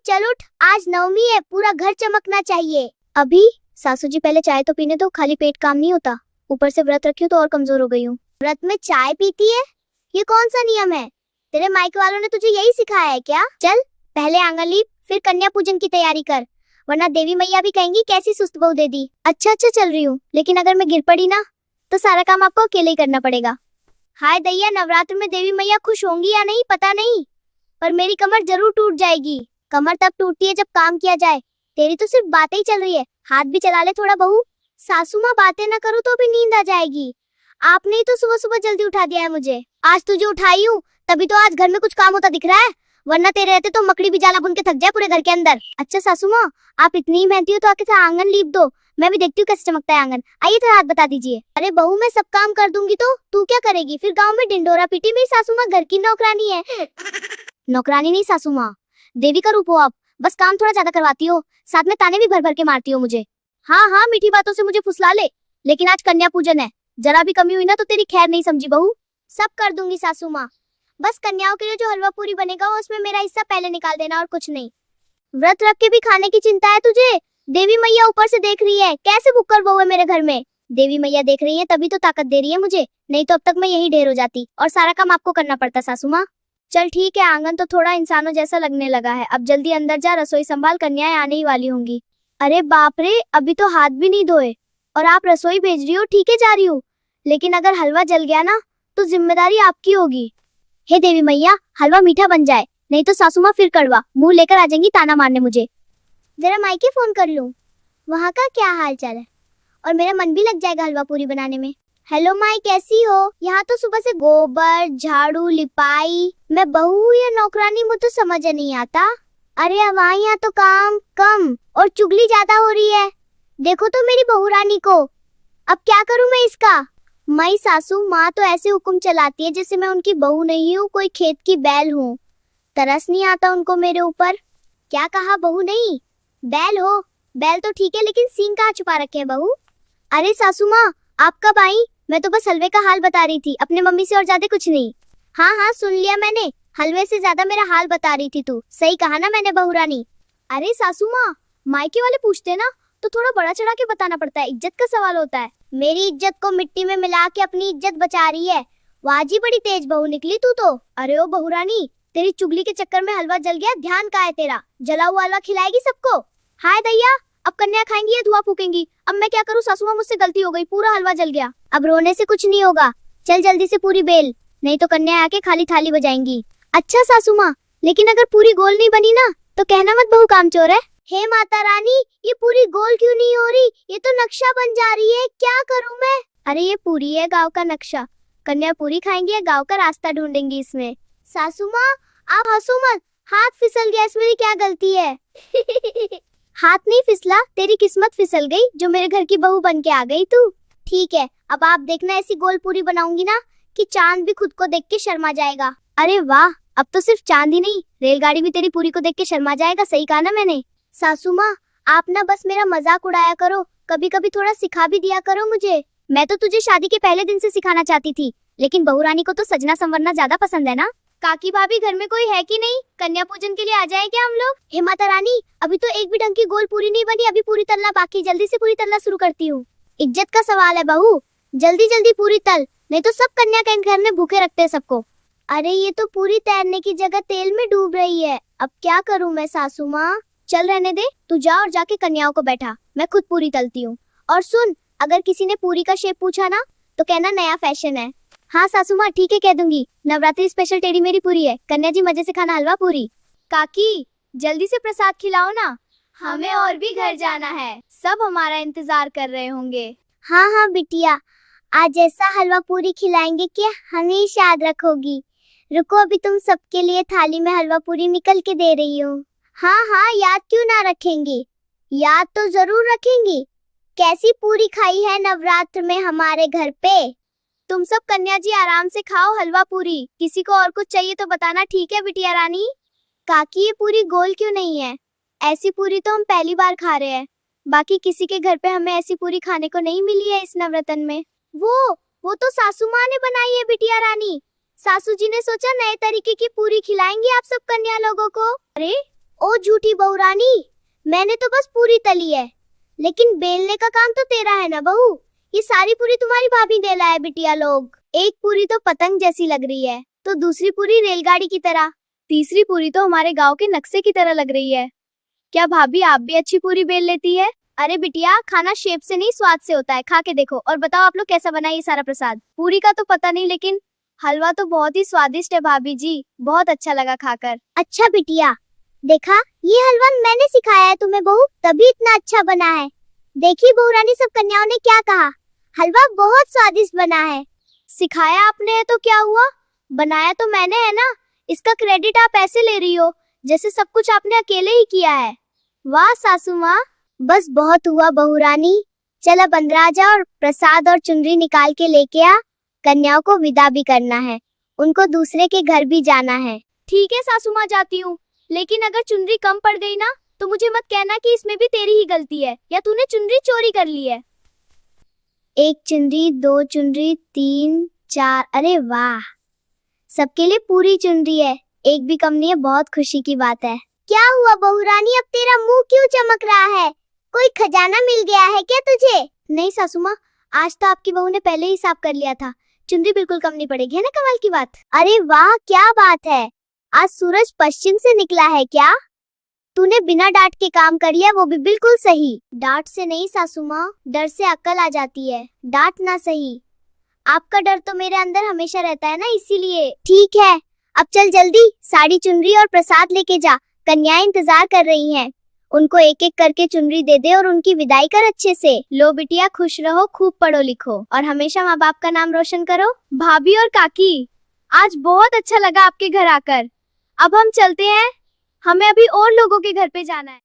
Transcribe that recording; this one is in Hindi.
चल उठ, आज नवमी है, पूरा घर चमकना चाहिए। अभी सासू जी पहले चाय तो पीने दो, खाली पेट काम नहीं होता। ऊपर से व्रत रखी हूँ तो और कमजोर हो गई हूँ। व्रत में चाय पीती है, ये कौन सा नियम है? तेरे मायके वालों ने तुझे यही सिखाया है क्या? चल पहले आंगन लीप, फिर कन्या पूजन की तैयारी कर, वरना देवी मैया भी कहेंगी कैसी सुस्त बहू दे दी। अच्छा चल रही हूँ, लेकिन अगर मैं गिर पड़ी ना तो सारा काम आपको अकेले ही करना पड़ेगा। हाय दैया, नवरात्र में देवी मैया खुश होंगी या नहीं पता नहीं, पर मेरी कमर जरूर टूट जाएगी। कमर तब टूटती है जब काम किया जाए। तेरी तो सिर्फ बातें ही चल रही है, हाथ भी चला ले थोड़ा बहू। सासू माँ बातें ना करूँ तो भी नींद आ जाएगी। आपने ही तो सुबह सुबह जल्दी उठा दिया है मुझे। आज तुझे उठाई हूँ तभी तो आज घर में कुछ काम होता दिख रहा है, वरना तेरे रहते तो मकड़ी भी जाला बुन के थक जाए पूरे घर के अंदर। अच्छा सासू माँ, आप इतनी ही मेहनती हो तो आके आंगन लीप दो, मैं भी देखती हूँ कैसे चमकता है आंगन। आइए थोड़ा हाथ बता दीजिए। अरे बहू मैं सब काम कर दूंगी तो तू क्या करेगी? फिर गांव में डिंडोरा पीटी। मेरी सासू माँ घर की नौकरानी है। नौकरानी नहीं सासू माँ, देवी का रूप हो आप। बस काम थोड़ा ज्यादा करवाती हो, साथ में ताने भी भर भर के मारती हो मुझे। हाँ मीठी बातों से मुझे फुसला ले, लेकिन आज कन्या पूजन है, जरा भी कमी हुई ना तो तेरी खैर नहीं समझी बहू। सब कर दूंगी सासू माँ, बस कन्याओं के लिए जो हलवा पूरी बनेगा उसमें मेरा हिस्सा पहले निकाल देना और कुछ नहीं। व्रत रख के भी खाने की चिंता है तुझे? देवी मैया ऊपर से देख रही है, कैसे भुक्कड़ बहू है मेरे घर में। देवी मैया देख रही है तभी तो ताकत दे रही है मुझे, नहीं तो अब तक मैं यही ढेर हो जाती और सारा काम आपको करना पड़ता सासू माँ। चल ठीक है, आंगन तो थोड़ा इंसानों जैसा लगने लगा है, अब जल्दी अंदर जा, रसोई संभाल, कन्याएं आने ही वाली होंगी। अरे बाप रे, अभी तो हाथ भी नहीं धोए और आप रसोई भेज रही हो। ठीक है जा रही हूँ, लेकिन अगर हलवा जल गया ना तो जिम्मेदारी आपकी होगी। हे देवी मैया, हलवा मीठा बन जाए, नहीं तो सासू माँ फिर कड़वा मुंह लेकर आ जाएंगी ताना मारने मुझे। जरा मायके फोन कर लूं, वहाँ का क्या हाल चाल है, और मेरा मन भी लग जाएगा हलवा पूरी बनाने में। हेलो माई, कैसी हो? यहाँ तो सुबह से गोबर झाड़ू लिपाई, मैं बहू या नौकरानी मुझे तो समझ नहीं आता। अरे हमारे यहाँ तो काम कम और चुगली ज्यादा हो रही है। देखो तो मेरी बहू रानी को, अब क्या करूँ मैं इसका? माई सासू माँ तो ऐसे हुक्म चलाती है जैसे मैं उनकी बहू नहीं हूँ, कोई खेत की बैल हूँ। तरस नहीं आता उनको मेरे ऊपर। क्या कहा? बहू नहीं बैल हो? बैल तो ठीक है, लेकिन सींग कहाँ छुपा रखे हैं बहू? अरे सासू माँ आप कब आई? मैं तो बस हलवे का हाल बता रही थी अपने मम्मी से, और ज्यादा कुछ नहीं। हाँ सुन लिया मैंने, हलवे से ज्यादा मेरा हाल बता रही थी तू। सही कहा ना मैंने बहू रानी? अरे सासू माँ, मायके वाले पूछते ना तो थोड़ा बड़ा चढ़ा के बताना पड़ता है, इज्जत का सवाल होता है। मेरी इज्जत को मिट्टी में मिला के अपनी इज्जत बचा रही है। वाह जी, बड़ी तेज बहू निकली तू तो। अरे ओ बहू रानी, तेरी चुगली के चक्कर में हलवा जल गया, ध्यान कहाँ है तेरा? जला हुआ हलवा खिलाएगी सबको? हाय दैया, अब कन्या खाएंगी या धुआं फूकेंगी? अब मैं क्या करूँ सासू माँ, मुझसे गलती हो गई, पूरा हलवा जल गया। अब रोने से कुछ नहीं होगा, चल जल्दी से पूरी बेल, नहीं तो कन्या आके खाली थाली बजाएंगी। अच्छा सासू माँ, लेकिन अगर पूरी गोल नहीं बनी ना तो कहना मत बहू कामचोर है। हे माता रानी, ये पूरी गोल क्यों नहीं हो रही? ये तो नक्शा बन जा रही है, क्या करूँ मैं? अरे ये पूरी है गाँव का नक्शा, कन्या पूरी खाएंगी या गाँव का रास्ता ढूंढेंगी इसमें? सासू माँ आप हंसो मत, हाथ फिसल गया, इसमें मेरी क्या गलती है? हाथ नहीं फिसला, तेरी किस्मत फिसल गई जो मेरे घर की बहू बन के आ गई तू। ठीक है, अब आप देखना ऐसी गोल पूरी बनाऊंगी ना कि चांद भी खुद को देख के शर्मा जाएगा। अरे वाह, अब तो सिर्फ चांद ही नहीं, रेलगाड़ी भी तेरी पूरी को देख के शर्मा जाएगा। सही कहा ना मैंने? सासू माँ आप ना बस मेरा मजाक उड़ाया करो, कभी कभी थोड़ा सिखा भी दिया करो मुझे। मैं तो तुझे शादी के पहले दिन से सिखाना चाहती थी, लेकिन बहू रानी को तो सजना संवरना ज्यादा पसंद है ना। काकी भाभी घर में कोई है कि नहीं? कन्या पूजन के लिए आ जाए क्या हम लोग? हे माता रानी, अभी तो एक भी ढंग की गोल पूरी नहीं बनी, अभी पूरी तलना बाकी, जल्दी से पूरी तलना शुरू करती हूँ। इज्जत का सवाल है बहू, जल्दी जल्दी पूरी तल, नहीं तो सब कन्या के घर में भूखे रखते हैं सबको। अरे ये तो पूरी तैरने की जगह तेल में डूब रही है, अब क्या करूँ मैं सासू माँ? चल रहने दे, तू जा और जाके कन्याओं को बैठा, मैं खुद पूरी तलती हूँ। और सुन, अगर किसी ने पूरी का शेप पूछा ना तो कहना नया फैशन है। हाँ सासू माँ ठीक है कह दूंगी, नवरात्रि स्पेशल टेढ़ी मेरी पूरी है, कन्या जी मजे से खाना हलवा पूरी। काकी जल्दी से प्रसाद खिलाओ ना, हमें और भी घर जाना है, सब हमारा इंतजार कर रहे होंगे। हाँ बिटिया, आज ऐसा हलवा पूरी खिलाएंगे कि हमेशा याद रखोगी। रुको अभी तुम सबके लिए थाली में हलवा पूरी निकल के दे रही हूँ। हाँ याद क्यों ना रखेंगी, याद तो जरूर रखेंगी। कैसी पूरी खाई है नवरात्र में हमारे घर पे। तुम सब कन्या जी आराम से खाओ हलवा पूरी, किसी को और कुछ चाहिए तो बताना, ठीक है बिटिया रानी? काकी ये पूरी गोल क्यों नहीं है? ऐसी पूरी तो हम पहली बार खा रहे हैं, बाकी किसी के घर पे हमें ऐसी पूरी खाने को नहीं मिली है इस नवरतन में। वो तो सासू माँ ने बनाई है बिटिया रानी, सासू जी ने सोचा नए तरीके की पूरी खिलाएंगे आप सब कन्या लोगों को। अरे ओ झूठी बहुरानी, मैंने तो बस पूरी तली है, लेकिन बेलने का काम तो तेरा है ना बहू। ये सारी पूरी तुम्हारी भाभी ने लाया बिटिया लोग। एक पूरी तो पतंग जैसी लग रही है, तो दूसरी पूरी रेलगाड़ी की तरह, तीसरी पूरी तो हमारे गांव के नक्शे की तरह लग रही है। क्या भाभी आप भी अच्छी पूरी बेल लेती है? अरे बिटिया, खाना शेप से नहीं स्वाद से होता है, खा के देखो और बताओ आप लोग कैसा बना ये सारा प्रसाद। पूरी का तो पता नहीं, लेकिन हलवा तो बहुत ही स्वादिष्ट है भाभी जी, बहुत अच्छा लगा खाकर। अच्छा बिटिया, देखा ये हलवा मैंने सिखाया है तुम्हें बहू, तभी इतना अच्छा बना है। देखी बहुरानी सब कन्याओं ने क्या कहा, हलवा बहुत स्वादिष्ट बना है। सिखाया आपने है तो क्या हुआ, बनाया तो मैंने है ना, इसका क्रेडिट आप ऐसे ले रही हो जैसे सब कुछ आपने अकेले ही किया है। वाह सासू माँ, बस बहुत हुआ बहुरानी, चल अब अंदर आ जा और प्रसाद और चुनरी निकाल के लेके आ, कन्याओं को विदा भी करना है, उनको दूसरे के घर भी जाना है। ठीक है सासू माँ, जाती हूँ, लेकिन अगर चुनरी कम पड़ गई ना तो मुझे मत कहना कि इसमें भी तेरी ही गलती है या तूने चुनरी चोरी कर ली है। एक चुनरी, दो चुनरी, तीन, चार, अरे वाह, सबके लिए पूरी चुनरी है, एक भी कम नहीं है, बहुत खुशी की बात है। क्या हुआ बहुरानी, अब तेरा मुंह क्यों चमक रहा है? कोई खजाना मिल गया है क्या तुझे? नहीं सासू माँ, आज तो आपकी बहू ने पहले ही हिसाब कर लिया था, चुनरी बिल्कुल कम नहीं पड़ेगी, है ना कमाल की बात। अरे वाह क्या बात है, आज सूरज पश्चिम से निकला है क्या? तूने बिना डांट के काम कर लिया, वो भी बिल्कुल सही। डांट से नहीं सासू माँ, डर से अक्ल आ जाती है, डांट ना सही। आपका डर तो मेरे अंदर हमेशा रहता है ना, इसीलिए। ठीक है, अब चल जल्दी साड़ी, चुनरी और प्रसाद लेके जा, कन्याएं इंतजार कर रही हैं। उनको एक एक करके चुनरी दे दे और उनकी विदाई कर अच्छे से। लो बिटिया, खुश रहो, खूब पढ़ो लिखो और हमेशा माँ बाप का नाम रोशन करो। भाभी और काकी, आज बहुत अच्छा लगा आपके घर आकर। अब हम चलते हैं, हमें अभी और लोगों के घर पे जाना है।